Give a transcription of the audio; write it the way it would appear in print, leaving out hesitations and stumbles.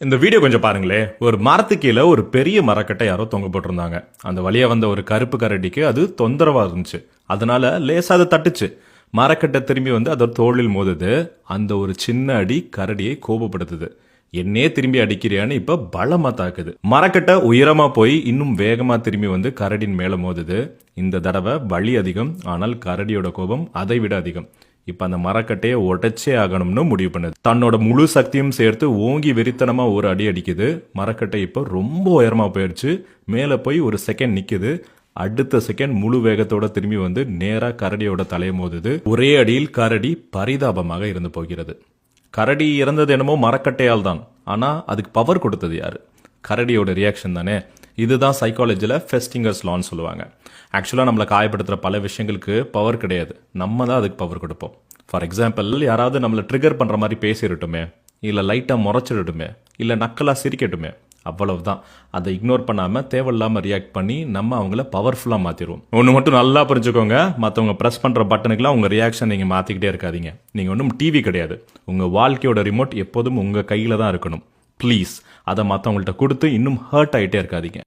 இந்த வீடியோ கொஞ்சம் பாருங்களேன். ஒரு மரத்துக்கு கீழே ஒரு பெரிய மரக்கட்டை யாரோ தொங்க போட்டிருந்தாங்க. அந்த வழியா வந்த ஒரு கருப்பு கரடிக்கு அது தொந்தரவா இருந்துச்சு. அதனால லேசா அதை தட்டுச்சு. மரக்கட்டை திரும்பி வந்து அதோட தோளில் மோதுது. அந்த ஒரு சின்ன அடி கரடியை கோபப்படுத்துது. என்னே திரும்பி அடிக்கிறியான்னு இப்ப பலமா தாக்குது. மரக்கட்டை உயரமா போய் இன்னும் வேகமா திரும்பி வந்து கரடியின் மேல மோதுது. இந்த தடவை வலி அதிகம், ஆனால் கரடியோட கோபம் அதை விட அதிகம். இப்ப அந்த மரக்கட்டையை உடைச்சே ஆகணும்னு முடிவு பண்ணுது. தன்னோட முழு சக்தியும் சேர்த்து ஓங்கி வெறித்தனமா ஒரு அடி அடிக்குது. மரக்கட்டை இப்ப ரொம்ப உயரமா போயிடுச்சு. மேல போய் ஒரு செகண்ட் நிக்குது. அடுத்த செகண்ட் முழு வேகத்தோட திரும்பி வந்து நேரா கரடியோட தலையை மோதுது. ஒரே அடியில் கரடி பரிதாபமாக இருந்து போகிறது. கரடி இறந்தது என்னமோ மரக்கட்டையால் தான். ஆனா அதுக்கு பவர் கொடுத்தது யாரு? கரடியோட ரியாக்ஷன் தானே. இதுதான் சைக்காலஜியில் ஃபெஸ்டிங்கர்ஸ் லான்னு சொல்லுவாங்க. ஆக்சுவலாக நம்மளை காயப்படுத்துகிற பல விஷயங்களுக்கு பவர் கிடையாது, நம்ம தான் அதுக்கு பவர் கொடுப்போம். ஃபார் எக்ஸாம்பிள், யாராவது நம்மளை ட்ரிகர் பண்ணுற மாதிரி பேசிடட்டுமே, இல்லை லைட்டாக முறைச்சிடட்டுமே, இல்லை நக்கலாக சிரிக்கட்டுமே, அவ்வளவுதான். அதை இக்னோர் பண்ணாமல் தேவையில்லாமல் ரியாக்ட் பண்ணி நம்ம அவங்கள பவர்ஃபுல்லாக மாற்றிடுவோம். ஒன்று மட்டும் நல்லா புரிஞ்சுக்கோங்க, மற்றவங்க ப்ரெஸ் பண்ணுற பட்டனுக்குலாம் உங்கள் ரியாக்ஷன் நீங்கள் மாற்றிக்கிட்டே இருக்காதீங்க. நீங்கள் ஒன்றும் டிவி கிடையாது. உங்கள் வாழ்க்கையோட ரிமோட் எப்போதும் உங்கள் கையில் தான் இருக்கணும். ப்ளீஸ் அதை மற்றவங்கள்ட்ட கொடுத்து இன்னும் ஹர்ட் ஆகிட்டே இருக்காதீங்க.